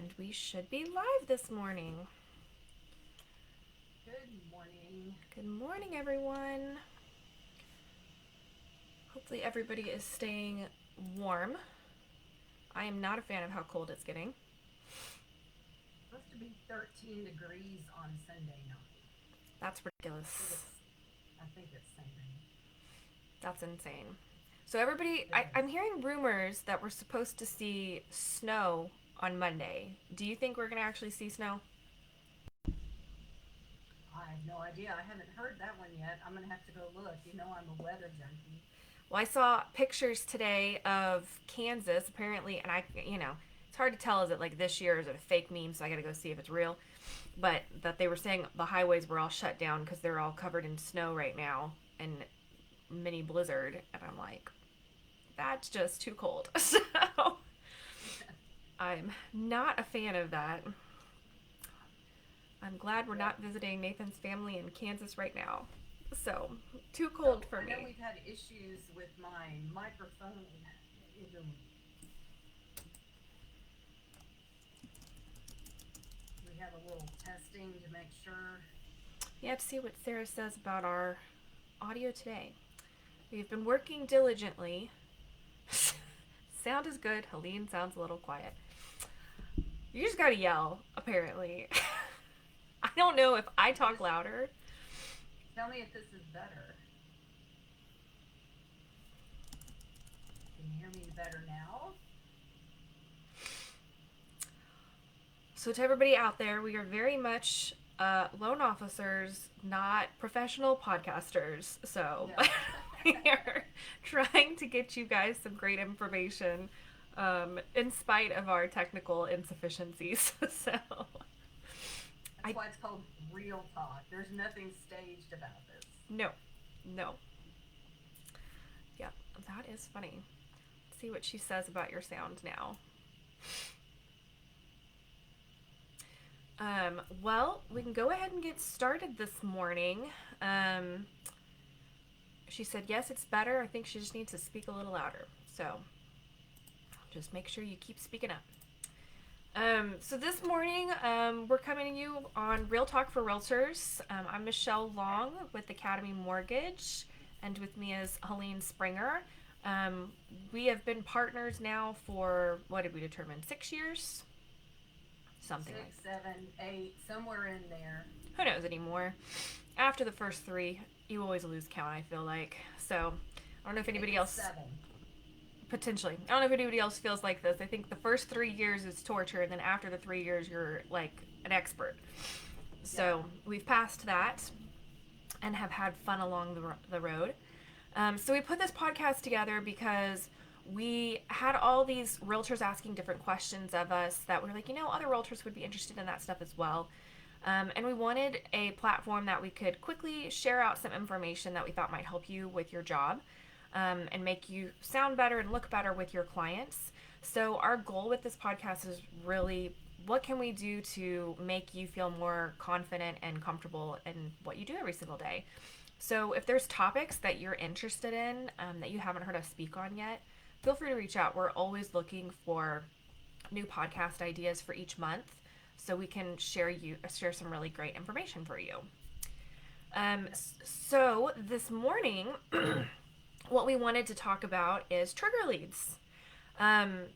And we should be live this morning. Good morning. Good morning, everyone. Hopefully, everybody is staying warm. I am not a fan of how cold it's getting. Supposed to be 13 degrees on Sunday night. That's I think ridiculous. it's I think it's Sunday. That's insane. So, everybody, It I'm is. hearing rumors that we're supposed to see snow on Monday. Do you think we're going to actually see snow? I have no idea. I haven't heard that one yet. I'm gonna have to go look. You know I'm a weather junkie. Well, I saw pictures today of Kansas, apparently, and it's hard to tell, is it like this year, or is it a fake meme, so I gotta go see if it's real. But that they were saying the highways were all shut down because they're all covered in snow right now and mini blizzard. And I'm like, that's just too cold. So I'm not a fan of that. I'm glad we're Yep. not visiting Nathan's family in Kansas right now. So, too cold So for I know me. we've had issues with my microphone. We have a little testing to make sure. You have to see what Sarah says about our audio today. We've been working diligently. Sound is good. Helene sounds a little quiet. You just gotta yell, apparently. I don't know if I talk Just louder. tell me if this is better. Can you hear me better now? So, to everybody out there, we are very much loan officers, not professional podcasters. So, No. we are trying to get you guys some great information in spite of our technical insufficiencies. So, That's I, why it's called real talk. There's nothing staged about this. no, no. Yeah, that is funny. Let's see what she says about your sound now. Well, we can go ahead and get started this morning. Um, she said, yes, it's better. I think she just needs to speak a little louder. So just make sure you keep speaking up. So this morning, we're coming to you on Real Talk for Realtors. I'm Michelle Long with Academy Mortgage, and with me is Helene Springer. Um, we have been partners now for, what did we determine, 6 years? Something like Six, 7, 8, somewhere in there. who knows anymore. After the first three, you always lose count, I feel like. So, I don't know if I think anybody it's else, 7. potentially, I don't know if anybody else feels like this. I think the first 3 years is torture, and then after the 3 years, you're like an expert. Yeah. So, we've passed that and have had fun along the road. So, we put this podcast together because we had all these realtors asking different questions of us that we're like, other realtors would be interested in that stuff as well. And we wanted a platform that we could quickly share out some information that we thought might help you with your job and make you sound better and look better with your clients. So, our goal with this podcast is really what can we do to make you feel more confident and comfortable in what you do every single day? So, if there's topics that you're interested in that you haven't heard us speak on yet, feel free to reach out. We're always looking for new podcast ideas for each month so we can share some really great information for you. Yep. So this morning, what we wanted to talk about is trigger leads.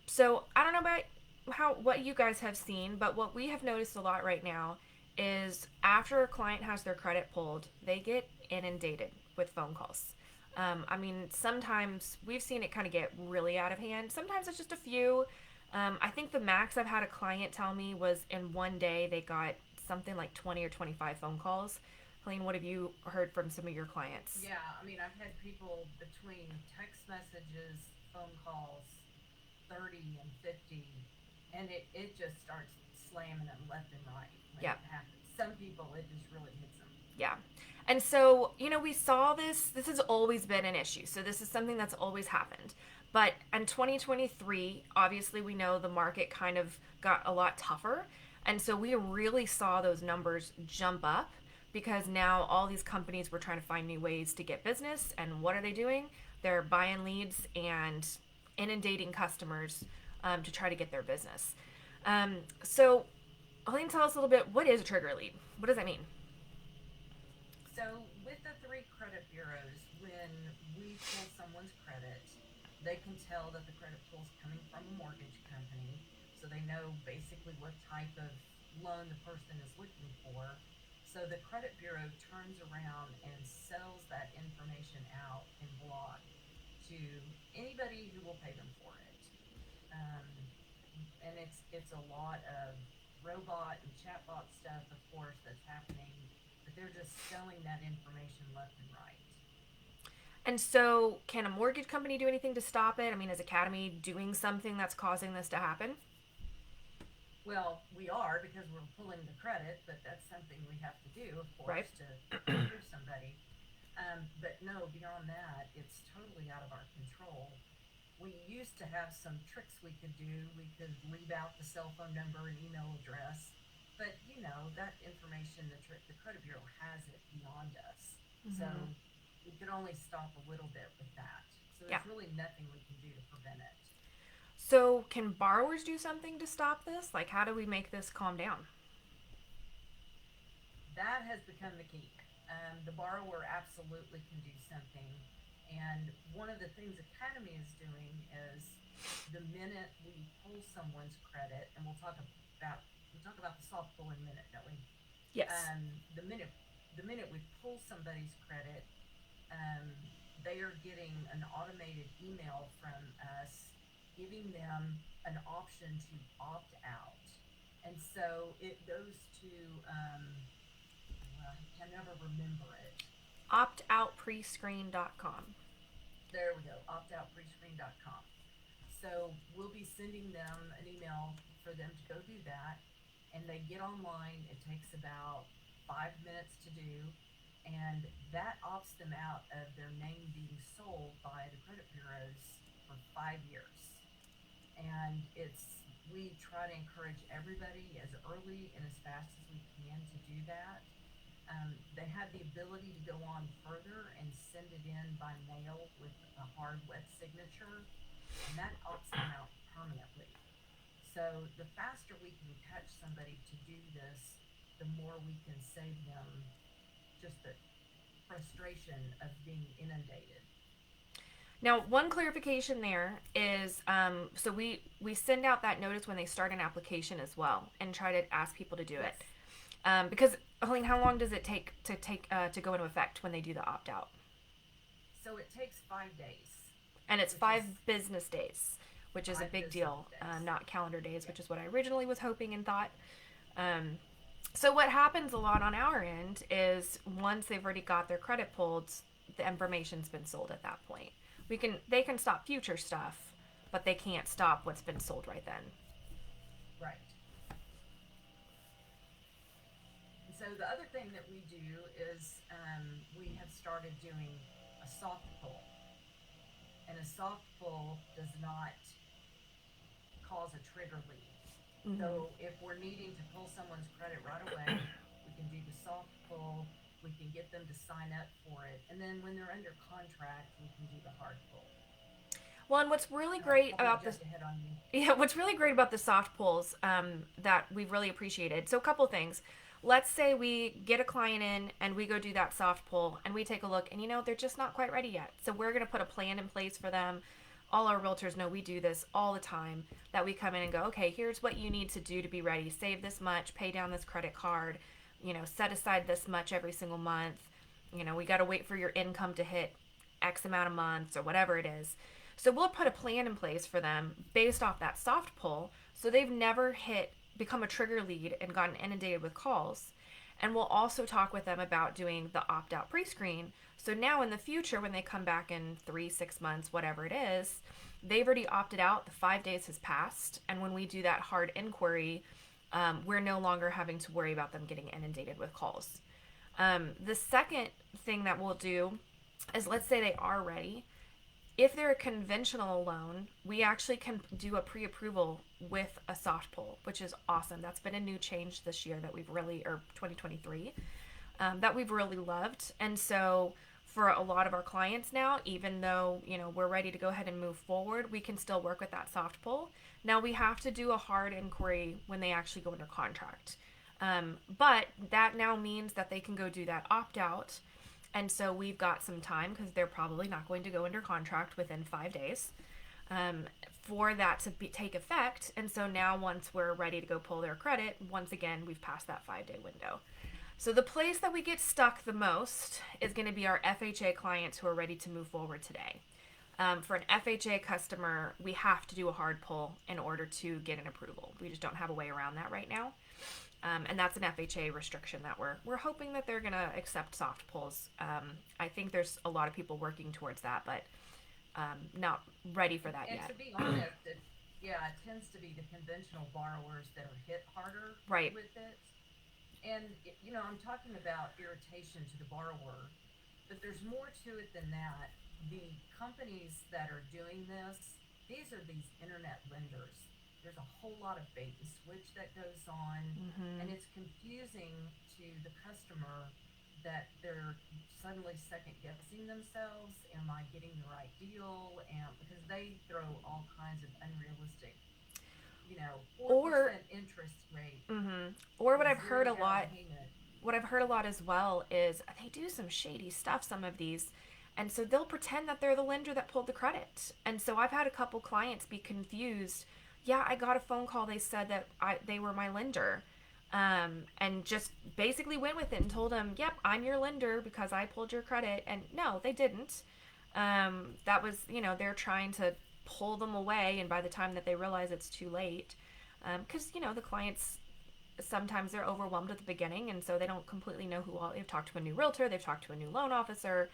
So I don't know about what you guys have seen, but what we have noticed a lot right now is after a client has their credit pulled, they get inundated with phone calls. I mean, sometimes we've seen it kind of get really out of hand. Sometimes it's just a few. I think the max I've had a client tell me was in one day they got something like 20 or 25 phone calls. Helene, what have you heard from some of your clients? Yeah, I mean, I've had people between text messages, phone calls, 30 and 50, and it just starts slamming them left and right when Yeah, it happens. Some people, it just really hits them. yeah. And so, we saw this. This has always been an issue. So, this is something that's always happened. But in 2023, obviously, we know the market kind of got a lot tougher. And so, we really saw those numbers jump up because now all these companies were trying to find new ways to get business. And what are they doing? They're buying leads and inundating customers to try to get their business. So, Helene, tell us a little bit. What is a trigger lead? What does that mean? So, with the three credit bureaus, when we pull someone's credit, they can tell that the credit pull is coming from a mortgage company. So, they know basically what type of loan the person is looking for. So, the credit bureau turns around and sells that information out in blog to anybody who will pay them for it. Um, and it's a lot of robot and chatbot stuff, of course, that's happening, but they're just selling that information left and right. And so, can a mortgage company do anything to stop it? I mean, is Academy doing something that's causing this to happen? Well, we are because we're pulling the credit, but that's something we have to do, of Right? course, to pre-approve somebody. But no, beyond that, it's totally out of our control. We used to have some tricks we could do. We could leave out the cell phone number and email address, but that information, the credit bureau has it beyond us. Mm-hmm. So we could only stop a little bit with that. So Yeah. there's really nothing we can do to prevent it. So, can borrowers do something to stop this? Like, how do we make this calm down? That has become the key. The borrower absolutely can do something. And one of the things Academy is doing is the minute we pull someone's credit, and we'll talk about the soft pull in a minute, don't we? Yes. The minute we pull somebody's credit, um, they are getting an automated email from us giving them an option to opt out. And so it goes to, well, I can never remember it. Optoutprescreen.com. There we go, optoutprescreen.com. So we'll be sending them an email for them to go do that. And they get online. It takes about 5 minutes to do. And that opts them out of their name being sold by the credit bureaus for 5 years. And we try to encourage everybody as early and as fast as we can to do that. They have the ability to go on further and send it in by mail with a hard wet signature, and that opts them out permanently. So the faster we can catch somebody to do this, the more we can save them just the frustration of being inundated. Now, one clarification there is so we send out that notice when they start an application as well, and try to ask people to do it. Yes. Because Helene, how long does it take to go into effect when they do the opt out? So it takes 5 days, And it's which is 5 business days, which is a five big business deal, days. not calendar days, which Yep. is what I originally was hoping and thought. Um, so what happens a lot on our end is once they've already got their credit pulled, the information's been sold at that point. They can stop future stuff, but they can't stop what's been sold right then. Right. And so the other thing that we do is we have started doing a soft pull. And a soft pull does not cause a trigger lead. Mm-hmm. So if we're needing to pull someone's credit right away, we can do the soft pull. We can get them to sign up for it. And then when they're under contract, we can do the hard pull. Well, and what's really And I great probably about this, jumped ahead on you. yeah, what's really great about the soft pulls that we've really appreciated. So, a couple things. Let's say we get a client in and we go do that soft pull and we take a look and they're just not quite ready yet. So, we're going to put a plan in place for them. All our realtors know we do this all the time, that we come in and go, okay, here's what you need to do to be ready. Save this much, pay down this credit card, set aside this much every single month. We got to wait for your income to hit X amount of months or whatever it is. So we'll put a plan in place for them based off that soft pull, so they've never become a trigger lead and gotten inundated with calls. And we'll also talk with them about doing the opt out pre screen. So now in the future, when they come back in 3, 6 months, whatever it is, they've already opted out, the 5 days has passed. And when we do that hard inquiry, we're no longer having to worry about them getting inundated with calls. The second thing that we'll do is, let's say they are ready. If they're a conventional loan, we actually can do a pre-approval with a soft pull, which is awesome. That's been a new change this year that we've really, or 2023, that we've really loved. And so for a lot of our clients now, even though, we're ready to go ahead and move forward, we can still work with that soft pull. Now we have to do a hard inquiry when they actually go under contract. But that now means that they can go do that opt out. And so we've got some time because they're probably not going to go under contract within 5 days, um, for that to take effect. And so now, once we're ready to go pull their credit, once again, we've passed that 5 day window. So the place that we get stuck the most is going to be our FHA clients who are ready to move forward today. For an FHA customer, we have to do a hard pull in order to get an approval. We just don't have a way around that right now. And that's an FHA restriction that we're hoping that they're going to accept soft pulls. I think there's a lot of people working towards that, but not ready for that And yet. to be honest, yeah, it tends to be the conventional borrowers that are hit harder Right. with it. And, I'm talking about irritation to the borrower, but there's more to it than that. The companies that are doing this, these are these internet lenders. There's a whole lot of bait and switch that goes on, and Mm-hmm. it's confusing to the customer that they're suddenly second guessing themselves. Am I getting the right deal? And because they throw all kinds of unrealistic, four Or, percent interest rate mm-hmm. Or and zero down payment. what I've heard a lot as well is they do some shady stuff, some of these. And so they'll pretend that they're the lender that pulled the credit. And so I've had a couple clients be confused. Yeah, I got a phone call. They said that they were my lender. And just basically went with it and told them, yep, I'm your lender because I pulled your credit. And no, they didn't. That was, they're trying to pull them away. And by the time that they realize it's too late, because, the clients, sometimes they're overwhelmed at the beginning, and so they don't completely know who all. They've talked to a new realtor, they've talked to a new loan officer.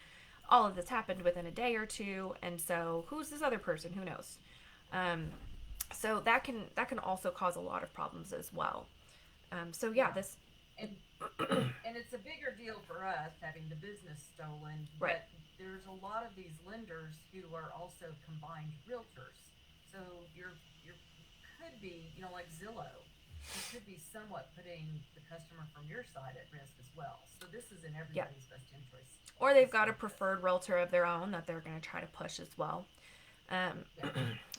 All of this happened within a day or two, and so who's this other person? Who knows? Um, so that can also cause a lot of problems as well. So yeah, Yeah. this. And and it's a bigger deal for us having the business stolen, Right. but there's a lot of these lenders who are also combined realtors. So you could be, like Zillow, you could be somewhat putting the customer from your side at risk as well. So this is in Yeah. everybody's best interest Or to they've got a stop this. preferred realtor of their own that they're going to try to push as well. Um, Yeah.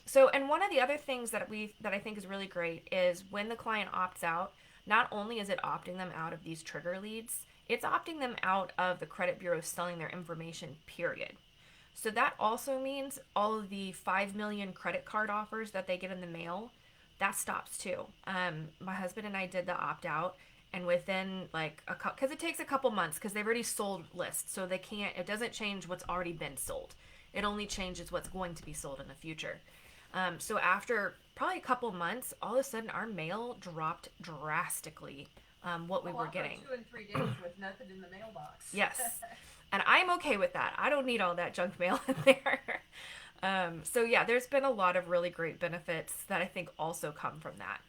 so, and one of the other things that I think is really great is when the client opts out. Not only is it opting them out of these trigger leads, it's opting them out of the credit bureau selling their information. Period. So that also means all of the 5 million credit card offers that they get in the mail, that stops too. My husband and I did the opt out, and within like because it takes a couple months because they've already sold lists, so they can't. It doesn't change what's already been sold. It only changes what's going to be sold in the future. So after probably a couple months, all of a sudden our mail dropped drastically. What we Oh, were I'll go getting. 2 and 3 days with nothing in the mailbox. Yes. And I'm okay with that. I don't need all that junk mail in there. So, yeah, there's been a lot of really great benefits that I think also come from that.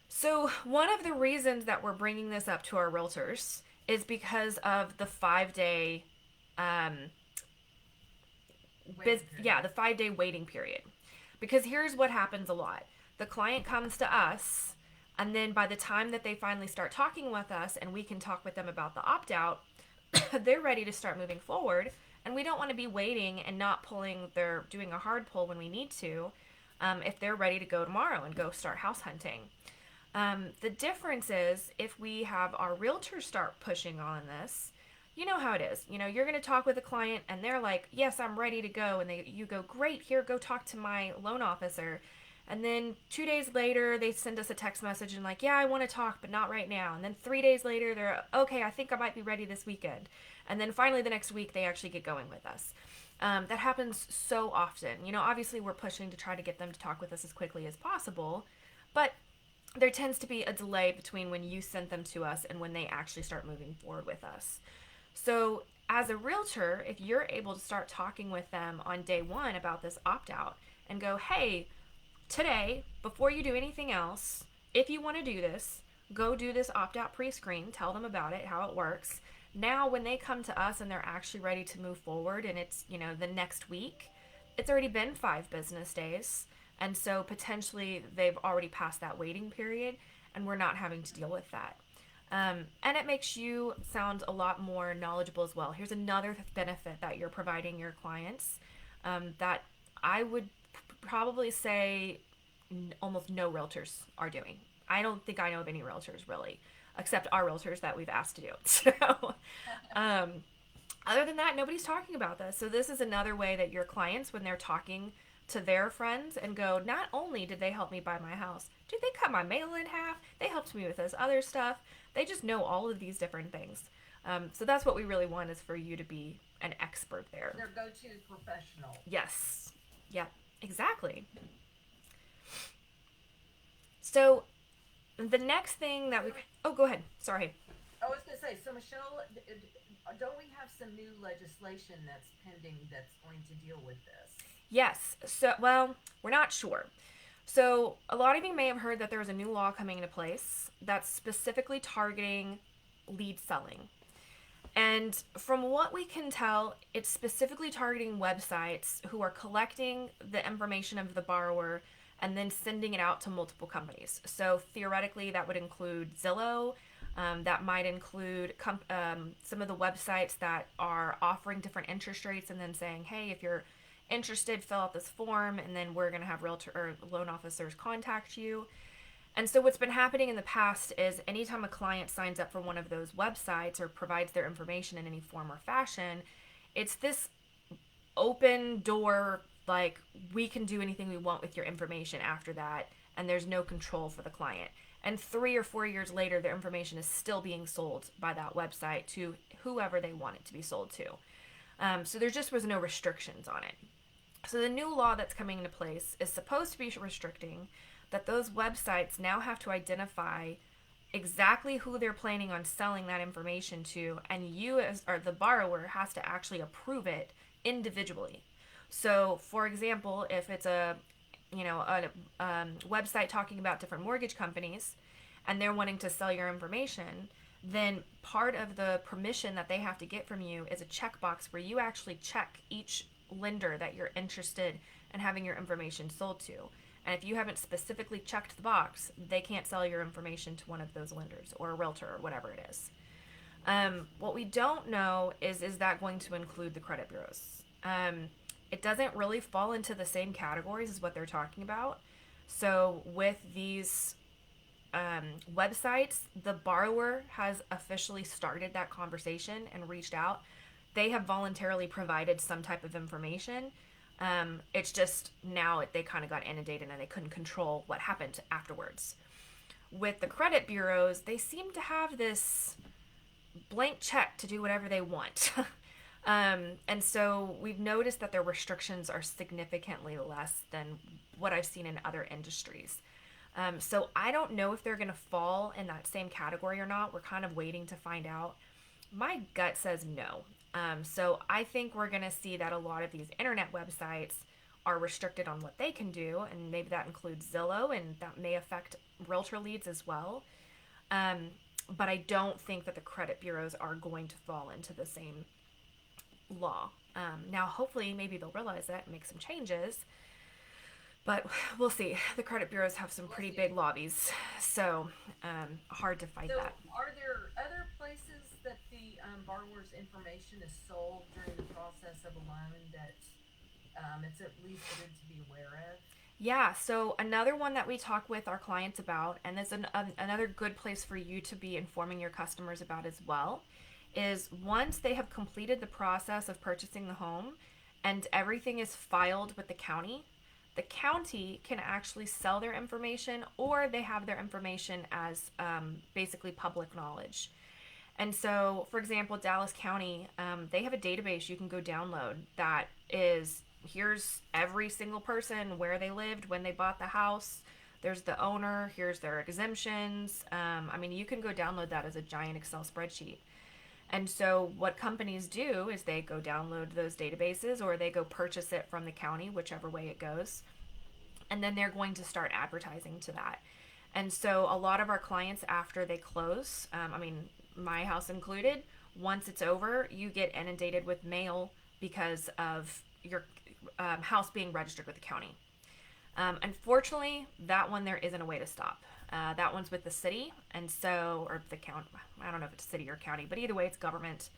So, one of the reasons that we're bringing this up to our realtors is because of the 5 day, um, Waiting period. the 5 day waiting period. Because here's what happens a lot: the client comes to us, and then by the time that they finally start talking with us and we can talk with them about the opt out, they're ready to start moving forward. And we don't want to be waiting and not doing a hard pull when we need to, if they're ready to go tomorrow and go start house hunting. The difference is if we have our realtors start pushing on this, you know how it is. You're going to talk with a client and they're like, "Yes, I'm ready to go." And you go, "Great, here, go talk to my loan officer." And then 2 days later, they send us a text message and like, "Yeah, I want to talk, but not right now." And then 3 days later, they're, "Okay, I think I might be ready this weekend." And then finally, the next week, they actually get going with us. That happens so often. Obviously, we're pushing to try to get them to talk with us as quickly as possible, but there tends to be a delay between when you sent them to us and when they actually start moving forward with us. So, as a realtor, if you're able to start talking with them on day one about this opt out and go, "Hey, today, before you do anything else, if you want to do this, go do this opt out pre screen, tell them about it, how it works." Now, when they come to us and they're actually ready to move forward and it's, the next week, it's already been 5 business days. And so potentially they've already passed that waiting period and we're not having to deal with that. And it makes you sound a lot more knowledgeable as well. Here's another benefit that you're providing your clients, that I would probably say almost no realtors are doing. I don't think I know of any realtors really, except our realtors that we've asked to do it. So, um, other than that, nobody's talking about this. So this is another way that your clients, when they're talking to their friends and go, not only did they help me buy my house, did they cut my mail in half? They helped me with this other stuff. They just know all of these different things. So that's what we really want, is for you to be an expert there. Their go-to professional. Yes. Yep. Exactly. So the next thing that So, we, oh, go ahead. Sorry. I was going to say, so Michelle, don't we have some new legislation that's pending that's going to deal with this? Yes. So, well, we're not sure. So, a lot of you may have heard that there is a new law coming into place that's specifically targeting lead selling. And from what we can tell, it's specifically targeting websites who are collecting the information of the borrower and then sending it out to multiple companies. So, theoretically, that would include Zillow. That might include some of the websites that are offering different interest rates and then saying, hey, if you're interested, fill out this form, and then we're going to have realtor or loan officers contact you. And so, what's been happening in the past is anytime a client signs up for one of those websites or provides their information in any form or fashion, it's this open door, like, we can do anything we want with your information after that, and there's no control for the client. And 3 or 4 years later, their information is still being sold by that website to whoever they want it to be sold to. So, there just was no restrictions on it. So the new law that's coming into place is supposed to be restricting that those websites now have to identify exactly who they're planning on selling that information to, and you as or the borrower has to actually approve it individually. So, for example, if it's a website talking about different mortgage companies, and they're wanting to sell your information, then part of the permission that they have to get from you is a checkbox where you actually check each lender that you're interested in having your information sold to. And if you haven't specifically checked the box, they can't sell your information to one of those lenders or a realtor or whatever it is. What we don't know is that going to include the credit bureaus? It doesn't really fall into the same categories as what they're talking about. So with these websites, the borrower has officially started that conversation and reached out. They have voluntarily provided some type of information. It's just now they kind of got inundated and they couldn't control what happened afterwards. With the credit bureaus, they seem to have this blank check to do whatever they want. And so we've noticed that their restrictions are significantly less than what I've seen in other industries. So I don't know if they're going to fall in that same category or not. We're kind of waiting to find out. My gut says no. So I think we're going to see that a lot of these internet websites are restricted on what they can do, and maybe that includes Zillow, and that may affect realtor leads as well. Um, but I don't think that the credit bureaus are going to fall into the same law. Now, hopefully, maybe they'll realize that and make some changes. But we'll see. The credit bureaus have some pretty big lobbies, so hard to fight So, that. are there other places that the borrower's information is sold during the process of a loan that it's at least good to be aware of? Yeah, so another one that we talk with our clients about, and there's another good place for you to be informing your customers about as well, is once they have completed the process of purchasing the home and everything is filed with the county can actually sell their information, or they have their information as basically public knowledge. And so, for example, Dallas County, they have a database you can go download that is here's every single person, where they lived, when they bought the house. There's the owner, here's their exemptions. I mean, you can go download that as a giant Excel spreadsheet. And so, what companies do is they go download those databases or they go purchase it from the county, whichever way it goes. And then they're going to start advertising to that. And so, a lot of our clients, after they close, I mean, my house included, once it's over, you get inundated with mail because of your house being registered with the county. Unfortunately, that one there isn't a way to stop. That one's with the city, and so, or the county. I don't know if it's city or county, but either way, it's government,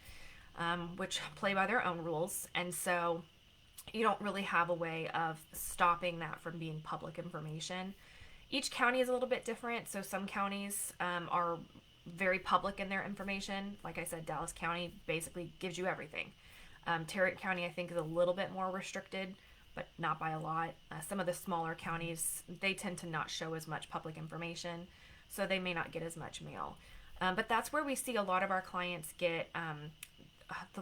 which play by their own rules. And so you don't really have a way of stopping that from being public information. Each county is a little bit different. So some counties are very public in their information. Like I said, Dallas County basically gives you everything. Tarrant County, I think, is a little bit more restricted, but not by a lot. Some of the smaller counties, they tend to not show as much public information, so they may not get as much mail. But that's where we see a lot of our clients get.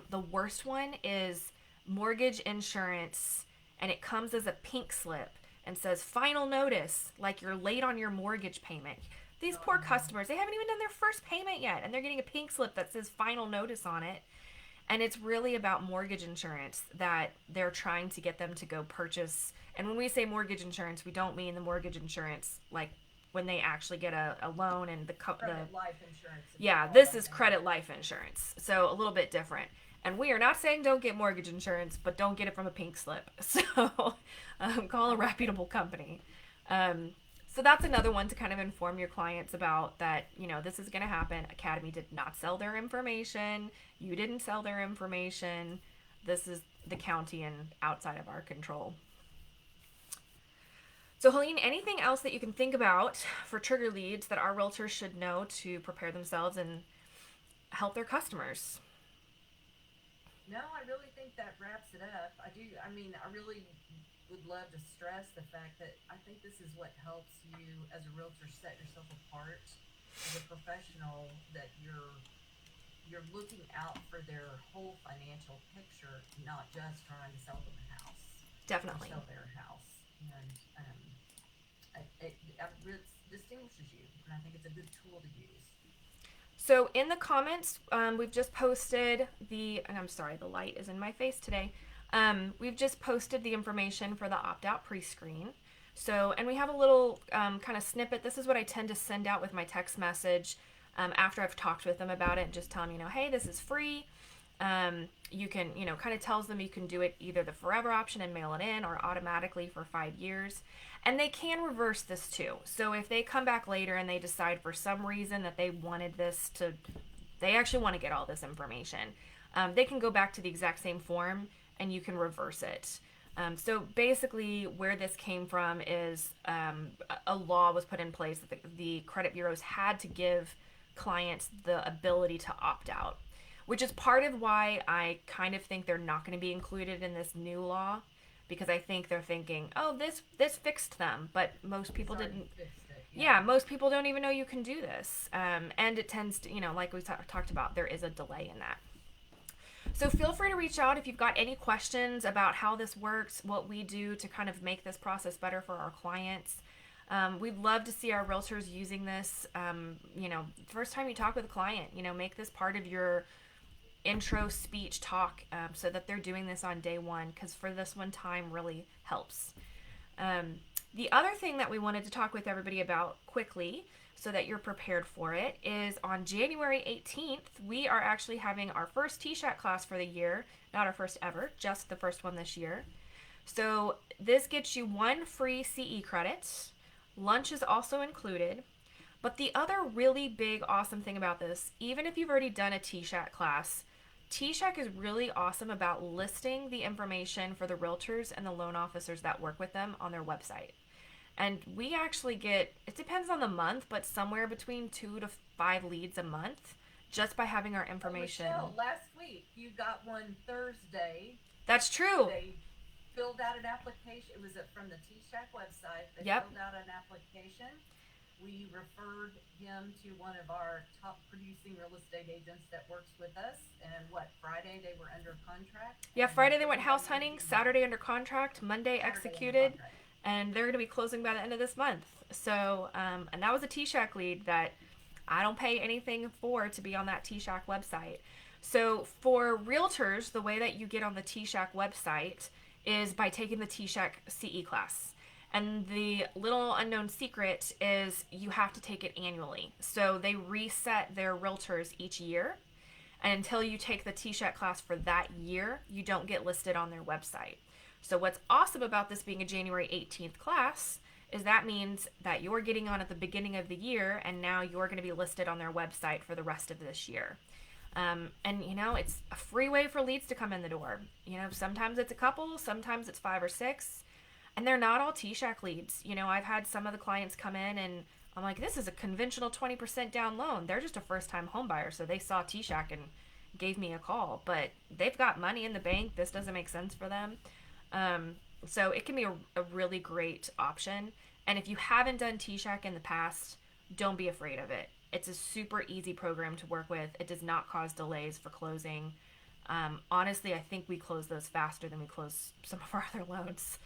The worst one is mortgage insurance, and it comes as a pink slip and says final notice, like you're late on your mortgage payment. These Oh poor no. customers, they haven't even done their first payment yet, and they're getting a pink slip that says final notice on it. And it's really about mortgage insurance that they're trying to get them to go purchase. And when we say mortgage insurance, we don't mean the mortgage insurance like when they actually get a loan and the Credit life insurance, if you yeah, call this them is that. credit life insurance. So a little bit different. And we are not saying don't get mortgage insurance, but don't get it from a pink slip. So call a reputable company. Um, so that's another one to kind of inform your clients about that, this is going to happen. Academy did not sell their information. You didn't sell their information. This is the county and outside of our control. So, Helene, anything else that you can think about for trigger leads that our realtors should know to prepare themselves and help their customers? No, I really think that wraps it up. I do. I mean, I really would love to stress the fact that I think this is what helps you as a realtor set yourself apart as a professional, that you're looking out for their whole financial picture, not just trying to sell them a house or Definitely. sell their house. And it distinguishes you, and I think it's a good tool to use. So, in the comments, we've just posted and I'm sorry, the light is in my face today. We've just posted the information for the opt out pre screen. So, and we have a little kind of snippet. This is what I tend to send out with my text message after I've talked with them about it and just tell them, hey, this is free. You can, kind of tells them you can do it either the forever option and mail it in or automatically for 5 years. And they can reverse this too. So if they come back later and they decide for some reason that they actually want to get all this information, they can go back to the exact same form and you can reverse it. So basically, where this came from is a law was put in place that the credit bureaus had to give clients the ability to opt out, which is part of why I kind of think they're not going to be included in this new law, because I think they're thinking, oh, this fixed them, but most people It's already didn't. fixed it. Yeah. Yeah, most people don't even know you can do this, and it tends to, like we talked about, there is a delay in that. So feel free to reach out if you've got any questions about how this works, what we do to kind of make this process better for our clients. We'd love to see our realtors using this. First time you talk with a client, make this part of your intro speech talk so that they're doing this on day one, because for this one, time really helps. The other thing that we wanted to talk with everybody about quickly so that you're prepared for it is on January 18th, we are actually having our first TSHAT class for the year. Not our first ever, just the first one this year. So this gets you one free CE credit. Lunch is also included. But the other really big, awesome thing about this, even if you've already done a TSHAT class, TSHAC is really awesome about listing the information for the realtors and the loan officers that work with them on their website. And we actually get, it depends on the month, but somewhere between 2 to 5 leads a month just by having our Oh, information. Michelle, last week you got one Thursday. That's true. They filled out an application. It was from the TSHAC website. They Yep. filled out an application. We referred him to one of our top producing real estate agents that works with us. And Friday they were under contract. Yeah, And Friday they went everybody house hunting, was Saturday under contract, Monday Saturday under executed, contract. and they're going to be closing by the end of this month. So, and that was a TSHAC lead that I don't pay anything for to be on that TSHAC website. So for realtors, the way that you get on the TSHAC website is by taking the TSHAC CE class. And the little unknown secret is you have to take it annually. So they reset their realtors each year. And until you take the TSHAC class for that year, you don't get listed on their website. So what's awesome about this being a January 18th class is that means that you're getting on at the beginning of the year, and now you're going to be listed on their website for the rest of this year. And it's a free way for leads to come in the door. Sometimes it's a couple, sometimes it's five or six, and they're not all T-Shack leads. I've had some of the clients come in and I'm like, this is a conventional 20% down loan. They're just a first-time home buyer, so they saw T-Shack and gave me a call, but they've got money in the bank. This doesn't make sense for them. Um, so it can be a really great option. And if you haven't done T-Shack in the past, don't be afraid of it. It's a super easy program to work with. It does not cause delays for closing. Honestly, I think we close those faster than we close some of our other loans.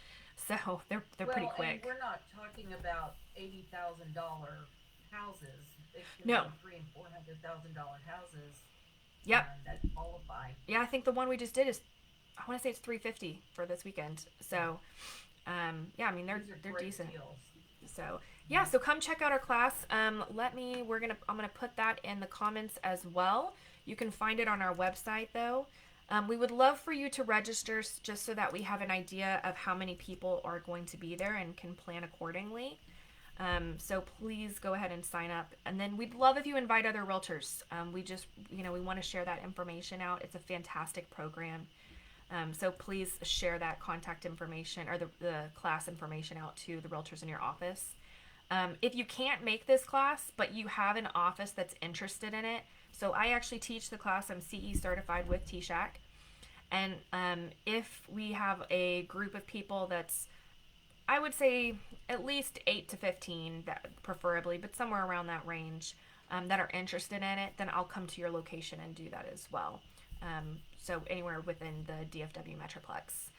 So they're pretty Well, and quick. we're not talking about $80,000 houses. It can No. be $300,000 and $400,000 houses Yep. that qualify. Yeah, I think the one we just did is, I want to say it's 350 for this weekend. Yeah, So, yeah, I mean these are they're great decent. deals. So yeah, Yeah. so come check out our class. I'm gonna put that in the comments as well. You can find it on our website though. We would love for you to register just so that we have an idea of how many people are going to be there and can plan accordingly. So please go ahead and sign up. And then we'd love if you invite other realtors. We want to share that information out. It's a fantastic program. So please share that contact information or the class information out to the realtors in your office. If you can't make this class, but you have an office that's interested in it, so I actually teach the class. I'm CE certified with T-Shack. And if we have a group of people that's, I would say, at least 8 to 15, that preferably, but somewhere around that range, that are interested in it, then I'll come to your location and do that as well. So anywhere within the DFW Metroplex.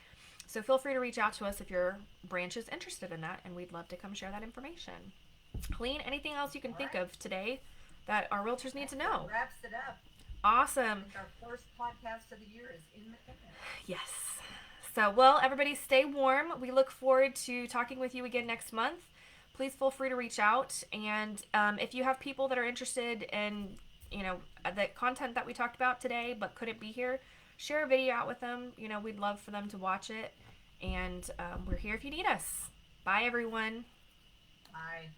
So feel free to reach out to us if your branch is interested in that, and we'd love to come share that information. Colleen, anything else you can All think right. of today that our realtors need to That know? wraps it up. I Awesome. think our first podcast of the year is in the can. Yes. So, well, everybody stay warm. We look forward to talking with you again next month. Please feel free to reach out. And if you have people that are interested in, the content that we talked about today but couldn't be here, share a video out with them. We'd love for them to watch it. And we're here if you need us. Bye, everyone. Bye.